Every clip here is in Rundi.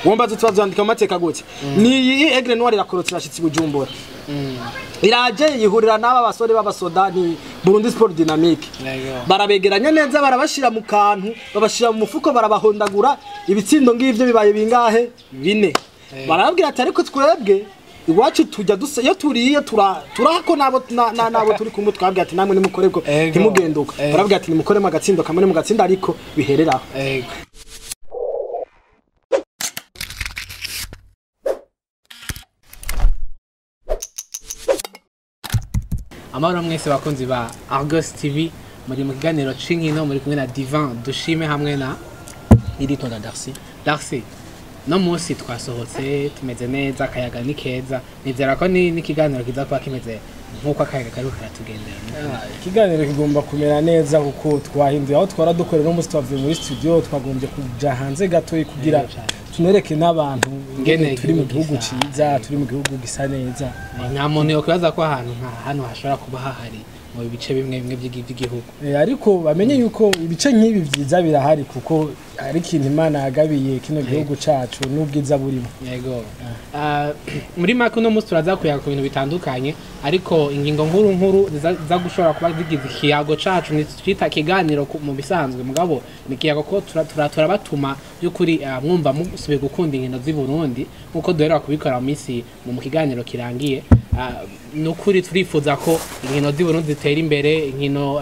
wombaza twazandika mu mateka gute ni Aigle Noir irakorotse bashitsi Bujumbura iraje yihurira n'aba basore b'abasodani Burundi Sport Dynamique barabegeranya neza barabashira mu kantu babashira mu mufuko barabahondagura ibitsindo ngivyo bibaye bingahe 4 barababwira ati ariko twebwe iwacu tujya dusa iyo turiye turako nabo turi kumwe twabwira ati namwe nimukorerwa ntimugenduka barabwira ati nimukoremo agatsindo kamwe mu gatsinda ariko bihereraho Amara mwese bakunzi ba Argos TV muri mu kiganiro c'inkino muri kumwe na Divan dushime hamwe na iritonda Darcy no munsi twasohotse tumeze neza akayaga ni keza nizera ko ni kiganiro kiza kuba kimeze nkuko akayaga kari karatugendera ikiganiro kigomba kumera neza kuko twahinduye aho twara dukorera umunsi twavuye muri studio twagombye kuja hanze gato kugira tunereke n'abantu ngene turi mu gihugu ciza turi mu gihugu gisa neza nta muntu yo kwibaza ko ahantu hano hashobora kuba hahari mu bice bimwe by'igihugu ariko bamenye yuko ibice nk'ibi byiza birahari kuko ari kintu Imana yagabiye kino gihugu cacu n'ubwiza burimo yego muri make no musi turaza kuyaga ku bintu bitandukanye ariko ingingo nkuru za gushobora kuba zigize ikiyago cacu ni twita kiganiro mu bisanzwe mugabo ni kiyago ko turabatuma by'ukuri mwumva musubiye gukunda inkino z'i Burundi nkuko duherera kubikora mu minsi mu kiganiro kirangiye nukuri turifuza ko inkino z'i Burundi zitera imbere inkino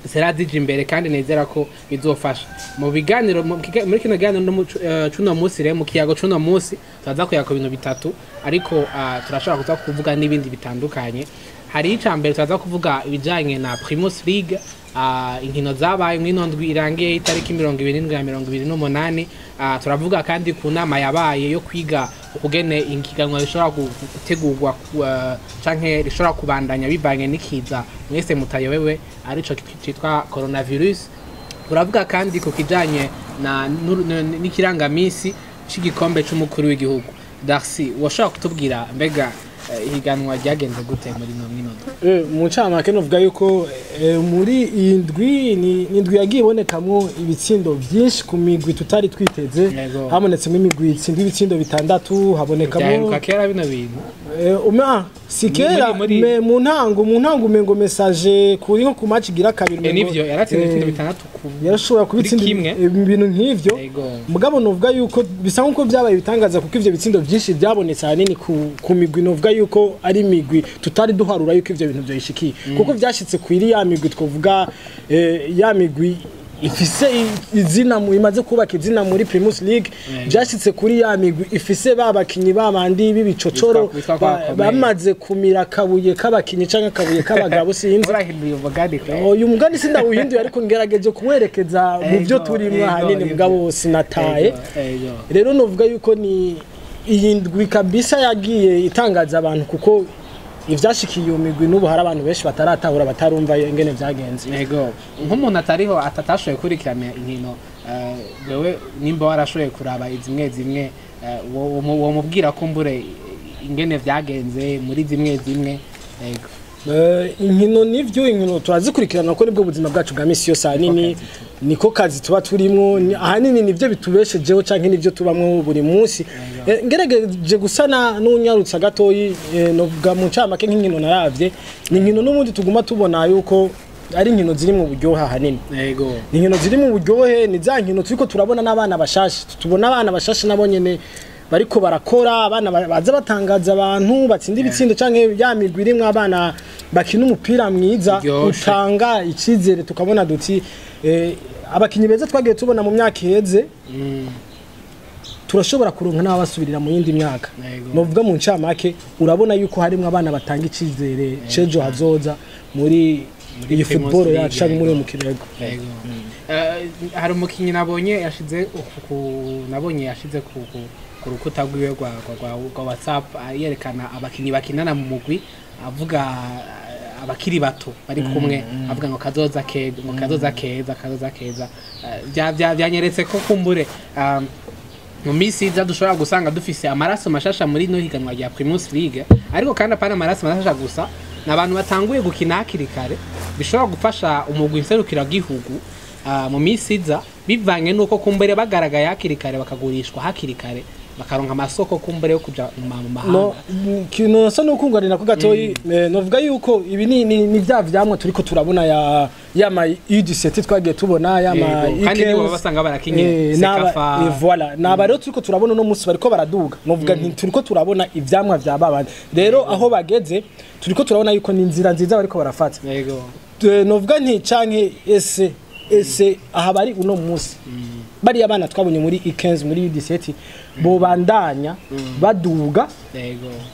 ziradije imbere kandi nezera ko bizofasha mu biganiro muri kino kiganiro cuno munsi rero mu kiyago cuno munsi turaza kuyaga ibintu bitatu ariko turashobora kuza kuvuga n'ibindi bitandukanye hari icambere turaza kuvuga ibijanye na Primus League inkino zabaye mw'inondwi irangiye itariki 27-28 turavuga kandi ku nama yabaye yo kwiga ukugene inkiganwa rishobora gutegurwa canke rishobora kubandanya bivanye n'ikiza mwese mutayobewe arico cyitwa coronavirus turavuga kandi ku kijanye n'ikirangamisi c'igikombe c'umukuru w'igihugu Darcy washaka kutubwira mbega ihiganwa ryagenze gute muri no mu ncamake novuga yuko muri indwi yagiye ibonekamwo ibitsindo byinshi ku migwi tutari twiteze habonetsemo imigwi itsinda ibitsindo 6 habonekamo kera bino bintu sikera mu ntango umengo message kuri nko ku match gira kabiri nivyo yaratsinze ibitsindo 6 yarashobora kubitsinda ibintu nk'ivyo mugabo novuga yuko bisa nkuko byabaye bitangaza kuko ivyo bitsindo byinshi byabonetse hanini ku migwi novuga yuko ari migwi tutari duharura yuko ivyo bintu byoyishikiye kuko byashitse kwiri ya migwi twovuga ya migwi ifise izina imaze kubaka izina muri Primus League byashitse kuri ya migwi ifise babakinyi babandi bibicocoro bamaze kumira kabuye kabakinyi canke kabuye kabagabo sinzi uyu mugani sindawuhinduye ariko ngerageje kumwerekeza mu byo turimwe hanini mugabo sinataye rero novuga yuko ni iyi ndwi kabisa yagiye itangaza abantu kuko ivyashikiye umigwi n'ubu hari abantu benshi bataratahura batarumva ingene vyagenze yego nk'umuntu atariho atatashoye kurikirana inkino wewe nimba warashoye kuraba zimwe wo mubwira ko mbure ingene vyagenze muri zimwe yego inkino nivyo turazikurikirana ko nibwo buzima bwacu bwa misi yose hanini niko kazi tuba turimo ahanini nivyo bitubeshejeho canke nivyo tubamwe buri munsi ngerageje gusana n'unyarutsa gatoyi novuga mu ncamake nk'inkino naravye ni inkino n'ubundi tuguma tubona yuko ari inkino ziri mu buryohe hanini yego inkino ziri mu buryohe ni za nkino turiko turabona n'abana bashashe tubona abana bashashe nabo nyene bariko barakora abana baza batangaza abantu batsinda ibitsindo canke ya migwi irimwe abana bakina umupira mwiza utanga icizere tukabona duti abakinyi beza twagiye tubona mu myaka iheze turashobora kuronka n'abasubirira mu yindi myaka novuga mu ncamake urabona yuko harimo abana batanga icizere cejo hazoza muri iyi football yacu canke muri mu kirego hari umukinyi nabonye yashize ku rukuta rwiwe rwa WhatsApp yerekana abakinyi bakinana mu mugwi avuga abakiri bato bari kumwe avuga ngo kazoza keza byanyeretse ko kumbure mu misi dushobora gusanga dufise amaraso mashasha muri no higanwa rya Primus League ariko kandi apana amaraso mashasha gusa nabantu batanguye gukina hakiri kare bishobora gufasha umugwi nserukira gihugu mu misiza bivanye nuko kumbere bagaragaye hakiri kare bakagurishwa hakiri kare bakaronka amasoko kumbere yo kuja mu mahanga kintu nasa nukunganira ko gatoyi novuga yuko ibi ni bya vyamwe turiko turabona yama U17 twagiye tubona yama kandi nibo basanga barakinye sekafa voilà naba rero turiko turabona no musi bariko baraduga novuga nti turiko turabona ivyamwa vya babandi rero aho bageze turiko turabona yuko ni inzira nziza bariko barafata yego novuga nti canke ese aha bari uno musi bari abana twabonye muri I15 muri U17 bo bandanya baduga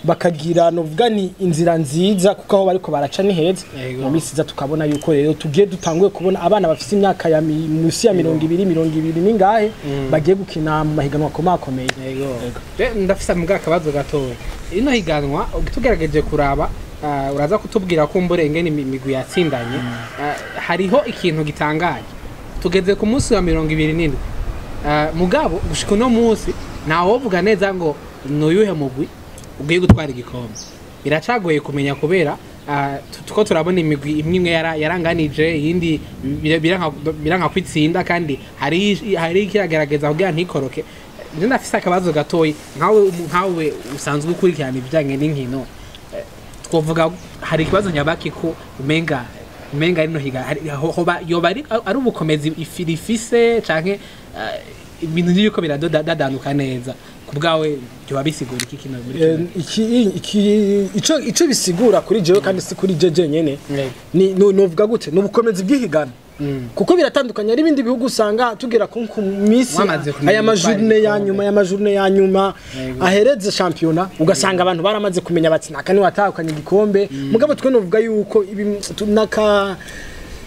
bakagira novuga ni inzira nziza kuko aho bariko baraca ni heza mu misiza tukabona yuko rero tugiye dutanguye kubona abana bafite imyaka ya musi ya 220 ningahe bagiye gukina mu mahiganwa komakomeye ndafisa mu gakabazo gatoya ino higanwa tugerageje kuraba uraza kutubwira ko mburenge ni imigwi yatsindanye hariho ikintu gitangaje tugeze ku munsi wa 27 mugabo gushika no munsi nawo vuga neza ngo noyuhe mugwi ugiye gutwara igikombe biracagoye kumenya kubera tuko turabona imigwi imwe yaranganije yindi biranka kwitsinda kandi hari kiragerageza kugira ntikoroke nje nafise akabazo gatoyi nkawe usanzwe ukurikirana ibijanye n'inkino twovuga hari ikibazo nyabaki ko umenga rino higa hoba yoba ari ubukomezi ifirifise canke ibintu y'uko biradadanuka neza kubgawe byo babisigura iki kino ico bisigura kuri jewe kandi si kuri jeje nyene ni novuga gute n'ubukomezi bw'ihigana kuko biratandukanye ari ibindi bihugu usanga tugera ku misi aya majourne ya nyuma ahereze championnat ugasanga abantu baramaze kumenya bati nakani watakanye igikombe mugabo twe novuga yuko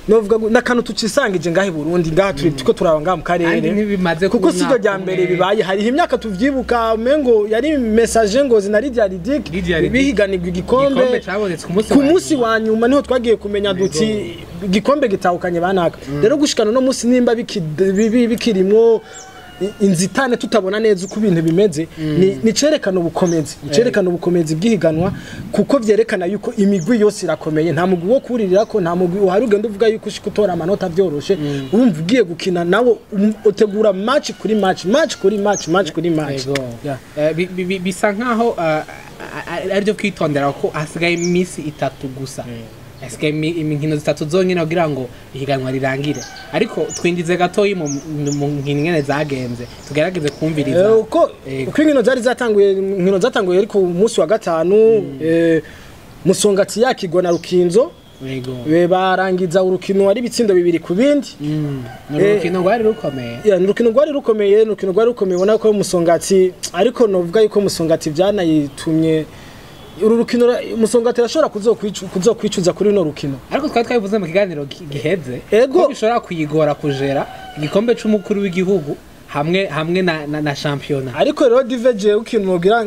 novuga nakano tucisangije ngahe Burundi ngaha turiko turaba ngaha mu karere kuko sivyo rya mbere bibaye hari imyaka tuvyibuka umengo yari message ngo zinari rya ridik bihiganirwa igikombe ku munsi wa nyuma niho twagiye kumenya duti igikombe gitahukanye banaka rero gushikana no munsi nimba bikirimwo inzitane tutabona neza uko ibintu bimeze ni cerekana ubukomezi bw'ihiganwa kuko vyerekana yuko imigwi yose irakomeye nta mugwi wo kuririra ko nta mugwi uhari ugenda uvuga yuko ushikutora amanota byoroshe urumva ugiye gukina nawo utegura match kuri match bisa nkaho aryo kwitondera ko hasigaye imisi 3 gusa eske iminkino zitatu zonyine kugira ngo ihiganwa rirangire ariko twinjize gatoyi mu nkino zagenze tugerageze kumviriza uko inkino zari zatanguye ariko umunsi wa gatanu Musongati yakigwa na Rukinzo barangiza urukino ari bitsindo bibiri ku bindi urukino rwari rukomeye ubona ko Musongati ariko novuga yuko Musongati byanayitumye uru rukino Musongati rashobora kuzokwicuza kuri no rukino ariko twari twabivuze mu kiganiro giheze ko bishobora kuyigora kujera igikombe c'umukuru w'igihugu hamwe na championnat ariko rero diveje ukintu mugira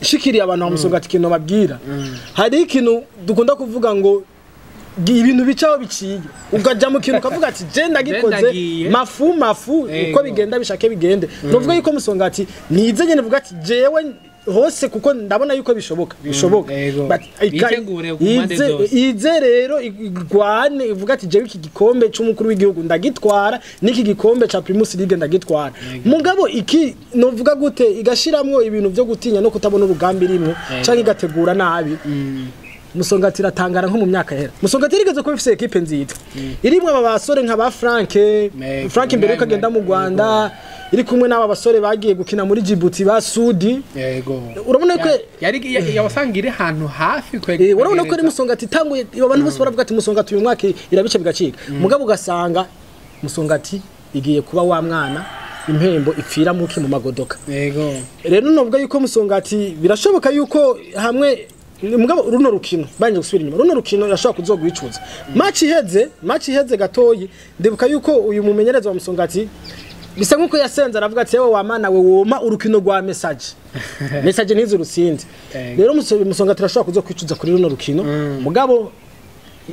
shikiriye abantu ba Musongati kintu babwira hari ikintu dukunda kuvuga ngo ibintu bicaho biciye ugaja mu kintu kavuga ati je ndagikoze mafu uko bigenda bishake bigende novuga yuko Musongati nize nyene vuga ati jewe hose kuko ndabona yuko bishoboka ize rero igwane ivuga ati jewe iki gikombe c'umukuru w'igihugu ndagitwara niki gikombe ca Primus League ndagitwara mugabo iki novuga gute igashiramwo ibintu byo gutinya no kutabona urugambi rimwe canke igategura nabi Musongati ratangara nko mu myaka hera Musongati rigeze ko bifise equipe nziza irimwe aba basore nka ba Frank mbere yuko agenda mu Rwanda iri kumwe n'aba basore bagiye gukina muri Djibouti ba Sudi urabona ko yari yabasangire hantu hafi urabona ko ari Musongati tanguye abantu bose baravuga ati Musongati uyu mwaka irabice bigacika mugabo ugasanga Musongati igiye kuba wa mwana impembo ipfira muki mu magodoka rero novuga yuko Musongati birashoboka yuko hamwe mugabo runo rukino banje gusubira inyuma runo rukino yashaka kuzogwicuza match iheze gatoyi ndibuka yuko uyu mumenyereza wa Musongati bisa nkuko yasenza aravuga ati yewe wamana we woma urukino rwa message ntizo rusinde rero Musongati rashaka kuzokwicuza kuri runo rukino mugabo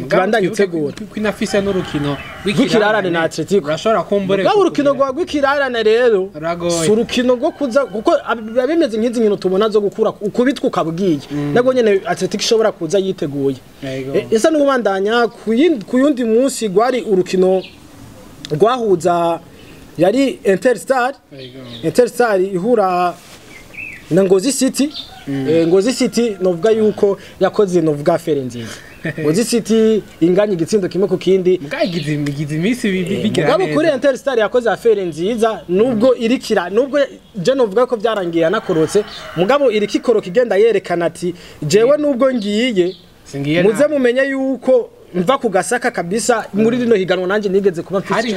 bandanye itegura kwinafisa no rukino w'ikirarane na Atletico urashobora kumbore mugabo urukino rwa gw'ikirarane rero surukino rwo kuza kuko abimeze nk'izi nkino tubona zo gukura ukubitwa ukabwiye nago nyene Atletico ishobora kuza yiteguye esa no kubandanya kuyundi munsi gwari urukino rwahuza yari Interstar ihura na Ngozi City. Ngozi City novuga yuko yakoze novuga afere nziza. Ngozi City inganya igitsindo kimwe ku kindi. Mugagize imisi bigira neza. Mugabo kuri Interstar yakoze afere nziza nubwo irikira nubwo je novuga ko byarangiye anakorotse mugabo irikikoroka igenda yerekana ati jewe nubwo ngiye muze mumenye yuko mva ku gasaka kabisa muri rino higanwa nanje nigeze kuba mfite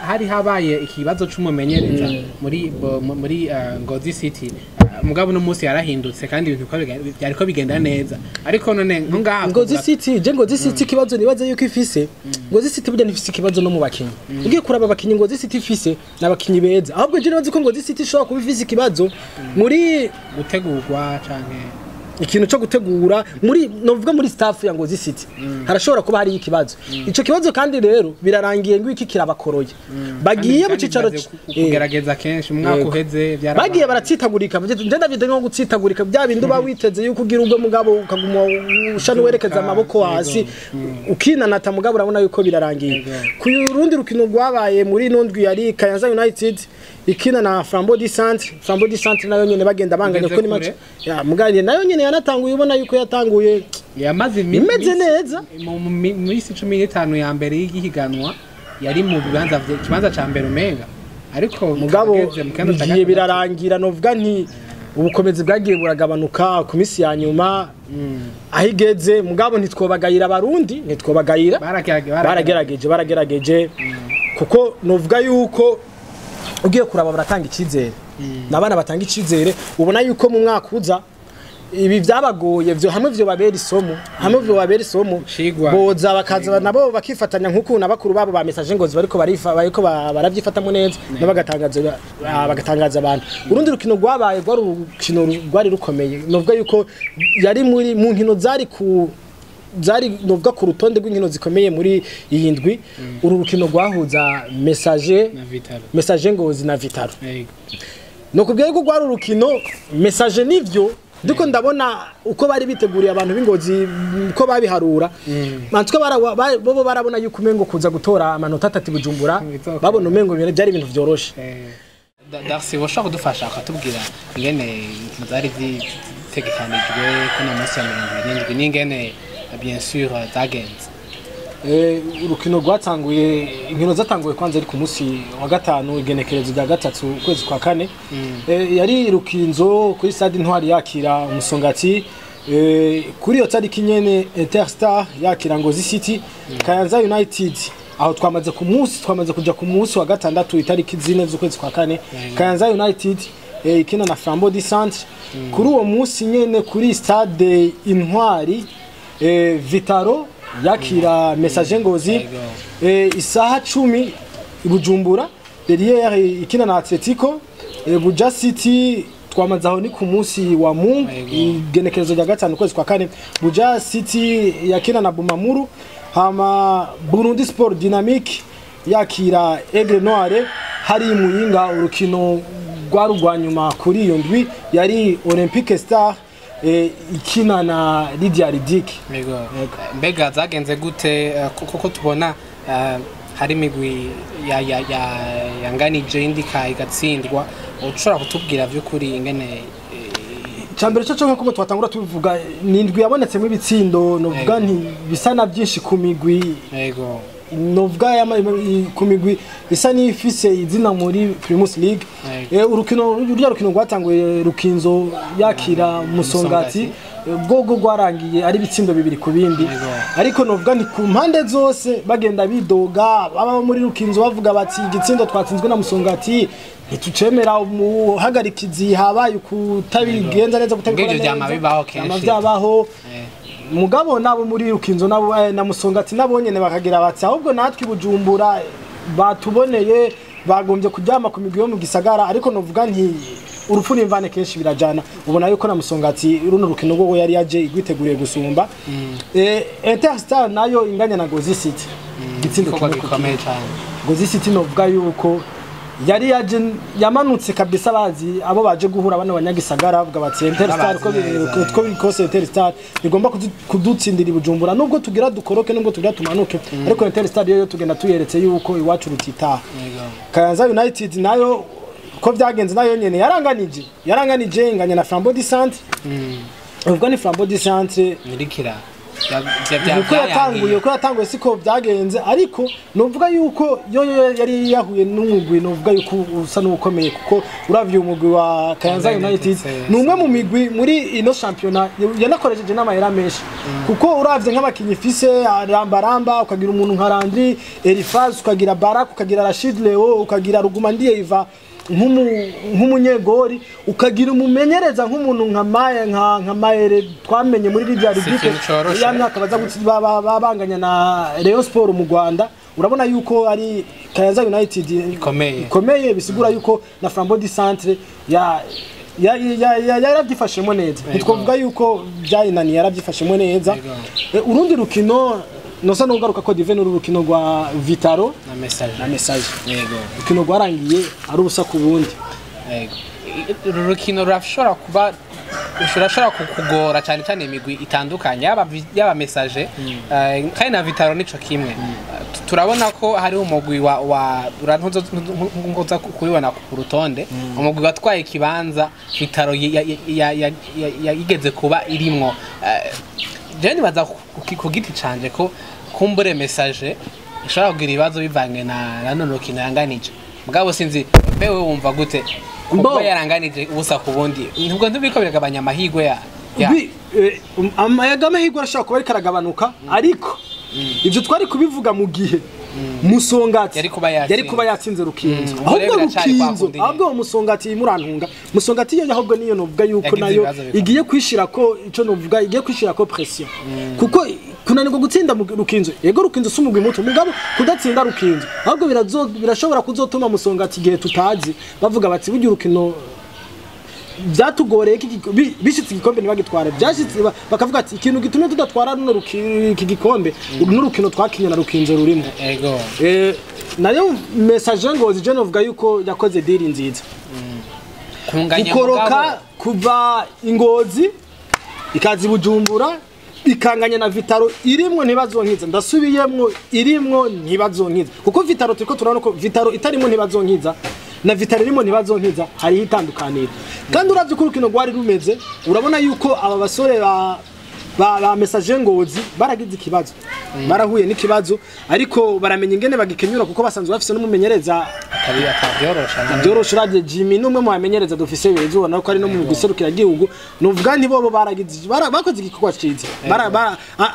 hari habaye ikibazo cy'umumenyereza muri Ngozi City mugabo no munsi yarahindutse kandi ibintu byariko bigenda neza ariko none ngaha Ngozi City kibazo nibaze yuko ifise Ngozi City burya nifise ikibazo no mu bakinyi ugiye kuraba abakinyi Ngozi City ifise nabakinyi beza ahubwo je nibaze ko Ngozi City ishobora kuba ifise ikibazo muri gutegurwa canke ikintu cyo gutegura muri novuga muri staff ya Ngozi City harashobora kuba hari ikibazo ico kibazo kandi rero birarangiye ngo iki kirabakoroye bagiye mu cicaro kugerageza kenshi umwaka uheze bagiye baratsitagurika nje David nko gutsitagurika bya bintu ba witeze yuko ugira ubwo mugabo ukaguma ushana werekeza amaboko hasi ukinanata mugabo urabona yuko birarangiye ku rundi rukino rwabaye muri nondwi yari Kayanza United ikina na Flambeau du Centre nayo nyene bagenda banganya ko ni match ya mugari nayo nyene yanatanguye ubona yuko yatanguye yamaze imeze neza muri 15 ya mbere y'ihiganwa yari mu kibanza ca mbere umenga ariko mugabo bigiye birarangira novuga nti ubukomezi bwagiye buragabanuka ku misi ya nyuma ahigeze mugabo ntitwobagayira abarundi ntitwobagayira baragerageje kuko novuga yuko ugiye kuraba baratanga ikizere nabana batanga ikizere ubona yuko mu mwaka uza ibi byabagoye byo hamwe byo babera isomo boza bakaza nabo bakifatanya nkuko nabakuru babo ba message ngo bariko baravyifatamo neza bagatangaza abantu urundi rukino rwabaye rwari urukino rwari rukomeye novuga yuko yari muri mu nkino zari novuga ku rutonde rw'inkino zikomeye muri iyi ndwi uru rukino rwahuza message Ngozi na Vitaro no kubwiye ko rwari urukino message nivyo duko ndabona uko bari biteguriye abantu b'Ingozi uko babiharura mantwe bo barabona yuko umengo kuza gutora amanota 3 Bujumbura babona umengo byari ibintu byoroshe Darcy woshaka kudufasha akatubwira ingene zari zitegekanijwe ko na munsi ya 27 n'ingene bien sûr zagenze urukino rwatanguye inkino zatanguye kwanza ari ku munsi wa gatanu igenekerezo rya gatatu kwezi kwa kane yari rukinzo kuri stade Ntwari yakira Umusongati kuri iyo tariki nyene Interstar yakira Ngozi City Kayanza United aho twamaze kuja ku munsi wa gatandatu itariki 4 z'ukwezi kwa kane Kayanza United ikina na Flambeau du Centre kuri uwo munsi nyene kuri stade Intwari Vitaro yakira message Ngozi isaha 10 Bujumbura derrière ikina na Atletico Buja City twamaze aho ni ku munsi wa Mungu igenekerezo rya gatanu kwezi kwa kane Buja City yakina na Bumamuru hama Burundi Sport Dynamique yakira Aigle Noire hari Muyinga urukino rwarugwanyuma kuri iyo ndwi yari Olympique Star ikina na Lydia Ridic mbega zagenze gute kuko tubona hari migwi yanganije indika igatsindwa ushobora kutubwira by'ukuri ingene cyambere cyo nko twatangura tuvuga nindwi yabonetsemo ibitsindo novuga nti bisana byinshi ku migwi yego novuga ku migwi isa n'ifise izina muri Primus League urukino rwatanguye rukinzo yakira Musongati bwogo rwarangiye ari bitsindo bibiri ku bindi ariko novuga nti ku mpande zose bagenda bidoga baba muri rukinzo bavuga bati igitsindo twatsinzwe na Musongati ntitucemera umuhagarikizi habaye kutabigenza neza gutegura neza bibaho kenshi byabaho mugabo nabo muri rukinzo nabo na Musongati nabonyene bakagira bati ahubwo natwe Bujumbura batuboneye bagombye kujyama ku migwi yo mu gisagara ariko novuga nti urupfu n'imvane kenshi birajana ubona yuko na Musongati runo rukino rwo yari yaje igwiteguriye gusumba Interstar nayo inganya na Ngozi City gitsindo gikomeye cyane Ngozi City novuga yuko yari yamanutse kabisa bazi abo baje guhura bano banyagisagara bavuga bati Interstar ko bikose Interstar igomba kudutsindira ibujumbura nubwo tugira dukoroke nubwo tugira tumanuke ariko Interstar yo tugenda tuyeretse yuko iwacu rutitaha Kayanza United nayo ko byagenze nayo nyene yaranganije inganya na Flambeau du Centre ubwo ni Flambeau du Centre nirikira ko yatanguye siko byagenze ariko novuga yuko yo yari yahuye n'umugwi novuga yuko usa n'ukomeye kuko uravye umugwi wa Kayanza United numwe mu migwi muri ino championnat yanakoresheje n'amahera menshi kuko uravye nk'abakinyi fise rambaramba ukagira umuntu nka Landry Elifaz ukagira Barak ukagira Rashid Leo ukagira Rugumandiye Iva nk'umunyegori ukagira umumenyereza nk'umuntu nka Maere twamenye muri Lidia Rubike ya myaka baza babanganya na Rayon Sport mu Rwanda urabona yuko ari Kayanza United ikomeye bisigura yuko na Flambeau du Centre yarabyifashemo neza ntitwavuga yuko byayinaniye yarabyifashemo neza urundi rukino nosa nugaruka ko Dive n'urukino rwa Vitaro na message yego rukino rwarangiye ari ubusa ku bundi yego urukino rurashobora kuba ushobora kukugora cyane cyane imigwi itandukanye yaba message kandi na Vitaro nico kimwe turabona ko hari umugwi wa urantuza kubibona ku rutonde umugwi watwaye kibanza Vitaro yigeze kuba irimwo Jeni baza ku giti canje ko kumbure message ishobora kugira ibibazo bivanye na none rukino yanganije mugabo sinzi bewe wumva gute kuko yaranganije ubusa ku bundi nubwo ndubiko biragabanya amahigwe ya amahigwe arashaka kuba ari karagabanuka ariko ivyo twari kubivuga mu gihe Musongati yari kuba yatsinze Rukinzo ahubwo Musongati murantunga Musongati yo ahubwo niyo novuga yuko nayo igiye kwishira ko ico novuga igiye kwishira ko pression kuko kunanirwa gutsinda mu Rukinzo yego Rukinzo sumugwi muto mugabo kudatsinda Rukinzo ahubwo birashobora kuzotuma Musongati gihe tutazi bavuga bati burya urukino byatugoreye bishitse igikombe ntibagitwara byashitse bakavuga ati ikintu gitumye tudatwara runo iki gikombe n'urukino twakinye na Rukinzo rurimo yego nayo message ngo zije novuga yuko yakoze deal nziza kunganya kuva Ingozi ikazi Bujumbura ikanganya na Vitaro irimwo ntibazonkiza ndasubiyemwo irimwo ntibazonkiza kuko Vitaro turiko turabona ko Vitaro itarimo ntibazonkiza na Vitaro irimo ntibazonkiza hari itandukanira kandi uravye ko urukino rwari rumeze urabona yuko aba basore ba message Ngozi baragize ikibazo barahuye n'ikibazo ariko baramenya ingene bagikenyura kuko basanzwe bafise n'umumenyereza byorosha radio Jimmy numwe mu bamenyereza dufise bezo ubona ko ari no mu guserukira gihugu nuvuga nti bobo baragize bakoze igikorwa ciza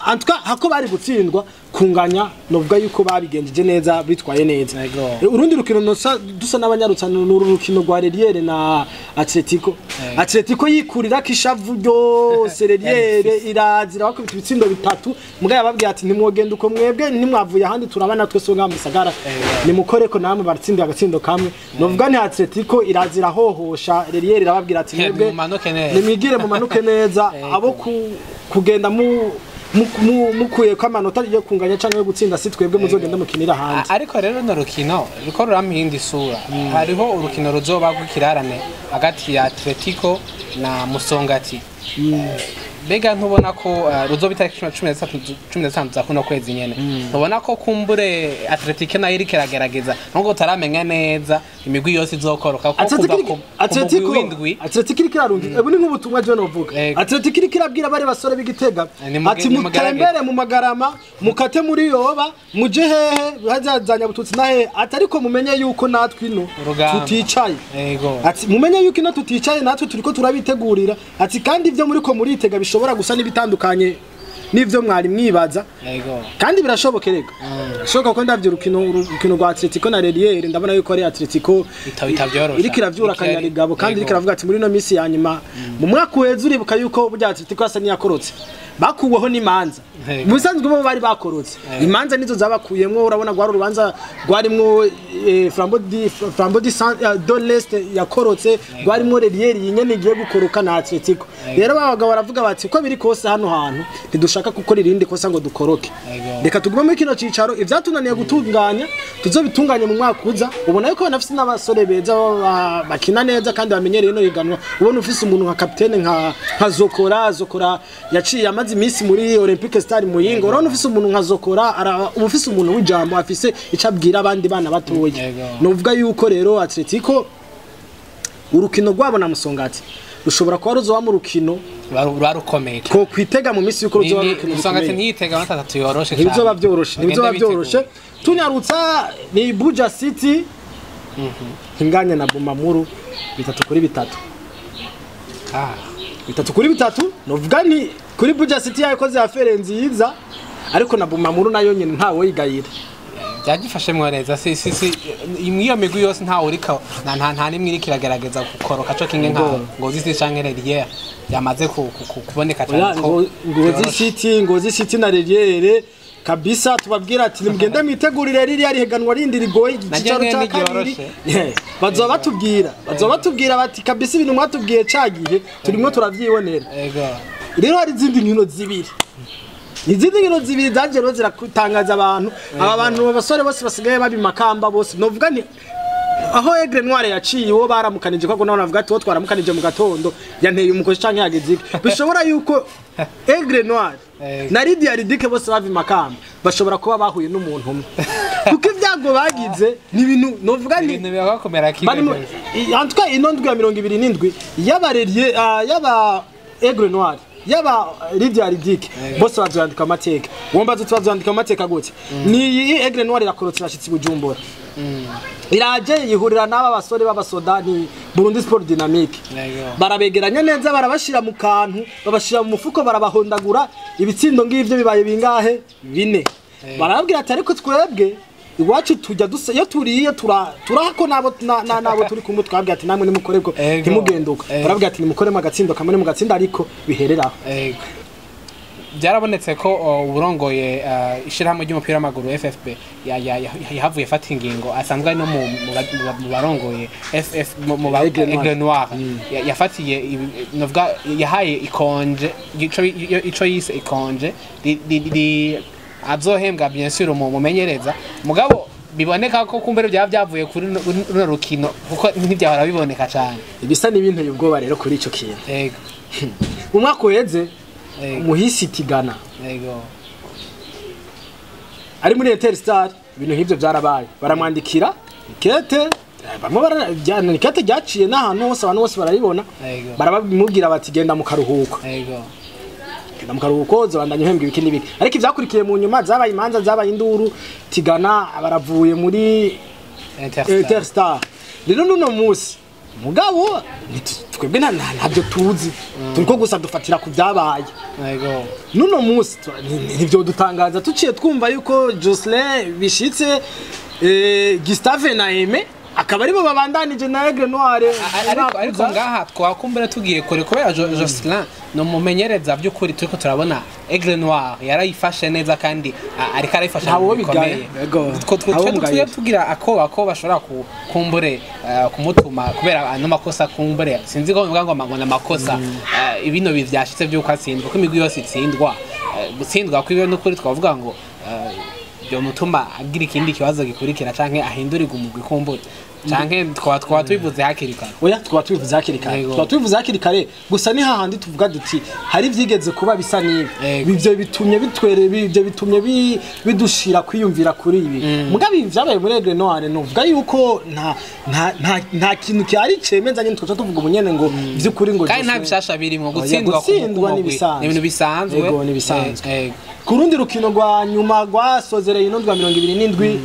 antuka hako bari gutsindwa kunganya novuga yuko babigenjeje neza bitwaye neza urundi rukino dusa n'abanyarutsa n'urukino rwa Reliere na Atletico yikurira kishavu ryose Reliere irazira bakubita ibitsindo bitatu muga yababwiye ati ntimwogenda uko mwebwe nimwavuye ahandi turabana twese nga musagara nimukoreko namwe baratsinda agatsindo kamwe novuga nti Atletico irazira hohosha Reliere irababwira ati mwebwe nimigire mu manuke neza abo kugenda mukuye ko amanota yo kunganya canke yo gutsinda si twebwe muzogenda mukinira hanze ariko rero no rukino ruko ruramihindi sura hariho urukino ruzoba gukirarane hagati ya Atletico na Musongati bega ntubona ko ruzobita 13 za kuno kwezi nyene ntubona ko kumbure Atletico nayo iri kiragerageza nubwo taramenya neza imigwi yose izokoroka ko Atletico iri kirarungi ebu ni nk'ubutumwa je novuga Atletico iri kirabwira bari basore b'Igitega ati mutembere mu Magarama mukate muri Yoba muje hehe bazazanya bututsi nahe atariko mumenye yuko natwe ino tuticaye ati mumenye yuko ino tuticaye natwe turiko turabitegurira ati kandi ivyo muri ko muritega bishobora gusa n'ibitandukanye nivyo mwari mwibaza kandi birashobokereka shoka ko ndavye urukino rwa Atletico na Reliere ndabona yuko ari Atletico iri kiravyura kanyarigabo kandi iri kiravuga ati muri no misi ya nyuma mu mwaka uheze uribuka yuko burya Atletico asa niyakorotse bakuweho n'imanza mu bisanzwe bo bari bakorotse imanza nizo zabakuyemwo urabona gwari urubanza rwarimwo Flambeau de l'Est yakorotse rwarimwo Relier nyene igiye gukoroka na Atletico rero babaga baravuga bati ko biri kose hano hantu ntidushaka gukora irindi kosa ngo dukoroke reka tugume muri kino cicaro ivyatunaniye gutunganya tuzobitunganya mu mwaka uza ubona yuko banafise n'abasore beza bakina neza kandi bamenyereye no higanwa ubona ufise umuntu nka capitaine nka Zokora yaciye amazi imisi muri Olympique Star Muyingo urabona ufise umuntu nka Zokora ufise umuntu w'ijambo afise icabwira abandi bana batoye novuga yuko rero Atletico urukino rwabo na Musongati rushobora kuba ruzoba mu rukino barukomeye ko kwitega mu misi yuko ruzoba rukino Musongati ntiyitega batatu yoroshe cyane ntibizoba byoroshe tunyarutsa ni Buja City inganya na Bumamuru 3-3 3-3 novuga ni kuri Buja City yakoze afere nziza ariko na Bumamuru nayo nyine ntawo yigayira byagifashe mworeza si imwiyo migwi yose ntawo urika nta nimwe iri kiragerageza gukoroka cyo kinge nka ngo zisi canke Relier yamaze kuboneka cyane ko Ngozi City na Relier kabisa tubabwira ati nimugende mitegurire riri yari heganwa rindi rigoye igicaro cya kabiri bazoba batubwira bati kabisa ibintu mwatubwiye cagiye turimo turavyibonera rero hari izindi nkino zibiri zagero ziratangaza abantu aba bantu abasore bose basigaye babimakamba bose novuga ni aho Aigle Noire yaciye wo baramukanije ko naho navuga ati wo twaramukanije mu gatondo yanteye umukozi canke yagezike bishobora yuko Aigle Noire na Lydia Ridike bose babimakamba bashobora kuba bahuye n'umuntu umwe kuko ibyago bagize ni ibintu novuga ni ibintu byakomera kigeze antwa inondwe ya 27 y'abarelier y'aba Aigle Noire yaba Lydia Ridike bose bazandika amateka wombaze tubazandika amateka gute ni Aigle Noire yakorotse bashitsi Bujumbura iraje yihurira n'aba basore b'abasodani Burundi Sport Dynamique barabegeranya neza barabashira mu kantu babashira mu mufuko barabahondagura ibitsindo ngivyo bibaye bingahe 4 barababwira ati ariko twebwe iwacu tujya iyo turiye turahako nabo turi kumwe twabwira ati namwe nimukoreko ntimugenduka barabwira ati nimukore magatsindo kamwe mu gatsinda ariko bihereraho byarabonetse ko uburongoye ishirahamwe ry'umupira w'amaguru FFP yahavuye fata ingingo asanzwe no mu barongoye FF mu Aigle Noire yafatiye novuga yahaye ikonje ico yise ikonje azohembwa bien sûr umumenyereza mugabo biboneka ko kumbere byavuye kuri runo rukino kuko ntibyahora biboneka cyane ibisa n'ibintu y'ubwoba rero kuri ico kintu yego umwaka uheze muhisi tigana yego ari muri Interstar ibintu nk'ibyo byarabaye baramwandikira ikete bamwe barajyana ikete ryaciye n'ahantu hose abantu bose barabibona barabimubwira bati genda mu karuhuko yego ndamukaruko zabandanye uhembwa ibiki n'ibiki ariko ivyakurikiye mu nyuma zabaye imanza zabaye induru tigana baravuye muri Interstar rero nuno musi mugabo twebwe ntabyo tuzi turiko gusa dufatira ku byabaye yego nuno musi nibyo dutangaza tuciye twumva yuko Jocelyn bishitse Gustave na Aime akaba aribo babandanije na Aigle Noire ariko ngaha twakumbere tugiye kure kubera Jocelyn no mumenyereza by'ukuri turiko turabona Aigle Noire yarayifashe neza kandi ariko arayifasha bikomeye twe tugira ako bashobora kumbure kumutuma kubera ano makosa kumbure sinzi ko bivuga ngo amagona makosa ibino bivyashitse by'uko atsindwa ko imigwi yose itsindwa gutsindwa kwiwe n'ukuri twavuga ngo byo mutuma agira ikindi kibazo gikurikira canke ahindurirwa umugwi kumbure canke twaba tubivuze hakiri kare oya twaba tubivuze hakiri kare gusa ni hahandi tuvuga duti hari vyigeze kuba bisa nibi bivyo bitumye bitumye bidushira kwiyumvira kuri ibi mugabe vyabaye muri Aigle Noire novuga yuko nta kintu cyari cemeza nyine twaca tuvuga ubunyene ngo vy'ukuri ngo kandi nta bishasha birimo gutsindwa n'ibintu bisanzwe yego ni bisanzwe kurundi rukino rwa nyuma rwasozereye inondwa 27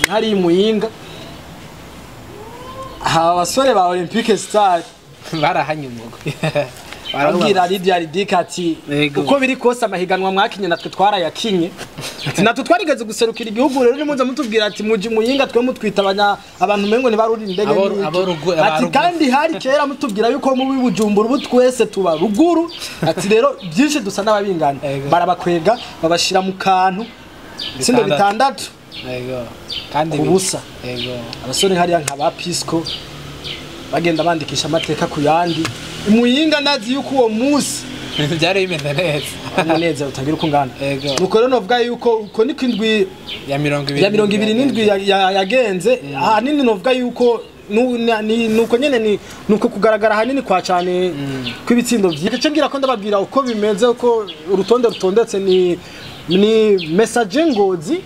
hari Muyinga abasore ba Olympique Star barahanyumugo arabwira Lydia Ridika ati uko biri kose amahiganwa mwakinye natwe twarayakinye ati natwe twarigeze guserukira igihugu rero nimuze mutubwira ati muji muyinga twe mutwita abantu mengo ntibaruri indege ati kandi hari kera mutubwira yuko mu bibujumbura ubu twese tuba ruguru ati rero byinshi dusa n'ababingana barabakwega babashira mu kantu sindo bitandatu kandi ubusa abasore hariya nka ba Pisco bagenda bandikisha amateka ku yandi muyinga ndazi yuko uwo munsi byari bimeze neza umuneza utagira uko ngana nuko rero novuga yuko uko niko indwi ya 27 yagenze ahanini novuga yuko nuko nyene nuko kugaragara hanini kwa cyane kwibitsindo byike ngira ko ndababwira uko bimeze uko urutonde rutondetse ni message ngozi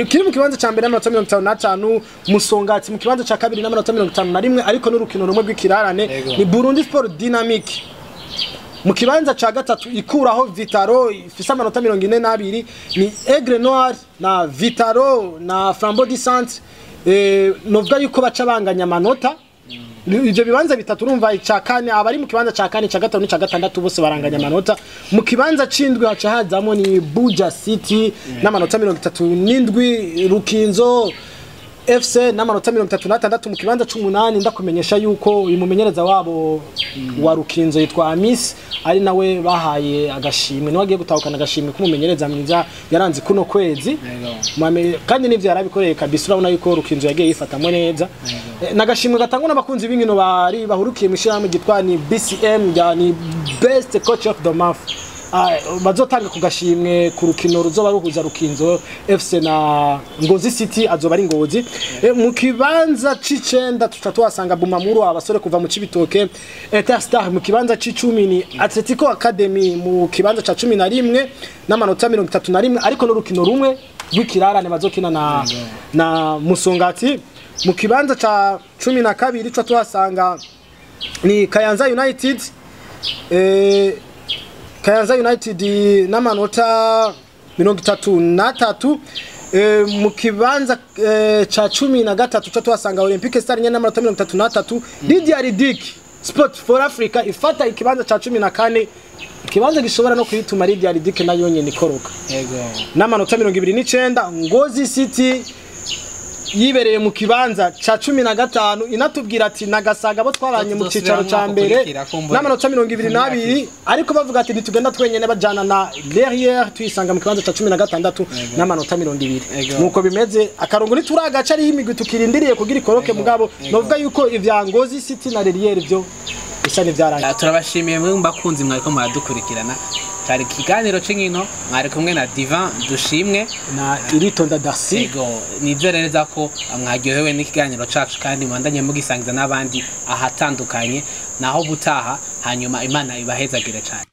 kiri mu kibanza ca mbere n'amanota 55 musongati mu kibanza ca kabiri n'amanota 51 ariko n'urukino rumwe rw'ikirarane ni Burundi Sport Dynamique mu kibanza ca gatatu ikuraho Vitaro ifise amanota 42 ni Aigle Noir na Vitaro na Flambeau du Centre novuga yuko baca banganya amanota ivyo bibanza bitatu urumva ica kane abari mu kibanza ca kane ca gatanu ca gatandatu bose baranganya amanota mu kibanza c'indwi haca hazamo ni Buja City n'amanota 37 Rukinzo FC n'amanota 36 mu kibanza c'8 ndakumenyesha yuko uyu mumenyereza wabo wa Rukinzo yitwa Amis ari nawe bahaye agashimwe no agiye gutahukana agashimwe kumumenyereza mwiza yaranze kuno kwezi kandi nivyo yarabikoreye kabisa urabona yuko Rukinzo yagiye yifatamwe neza nagashimwe gatangwa n'abakunzi b'inkino bari bahurukiye mishirahamwe gitwa ni BCM yani Best Coach of the Month bazotanga kugashimwe ku rukino ruzoba ruhuza Rukinzo FC na Ngozi City azoba ari Ngozi mu kibanza c'icenda tutwasanga Bumamuru abasore kuva mu Cibitoke Interstar mu kibanza c'icumi ni Atletico Academy mu kibanza ca 11 n'amanota 31 ariko n'urukino rumwe rw'ikirarane bazokina na Musongati mu kibanza ca 12 cyo tuhasanga ni Kayanza United Kayanza United n'amanota 33 mu kibanza ca 13 cyo tuhasanga Olympique Star nyene n'amanota 33 Lydia Ridika Sport for Africa ifata ikibanza ca 14 ikibanza gishobora no kwituma Lydia Ridika nayo nyene ikoroka n'amanota 29 Ngozi City yibereye mu kibanza ca 15 inatubwira ati nagasaga bo twabanye mu cicaro ca mbere n'amanota 22 ariko bavuga ati nitugenda twenyene bajana na derrière tuyisanga mu kibanza ca 16 n'amanota 20 nuko bimeze akarongo nituragaca ari imigwi tukirindiriye kugira ikoroke mugabo novuga yuko ivya Ngozi City na derrière byo bisa n'ivyarangiye turabashimiye mwe mbakunzi mwariko muradukurikirana cyari kiganiro c'inkino mwari kumwe na Divan Dushimwe na Iritonda Darcy nizerereza ko mwaryohewe n'ikiganiro cacu kandi mwandanye mugisangiza n'abandi ahatandukanye naho butaha hanyuma Imana ibahezagire cyane.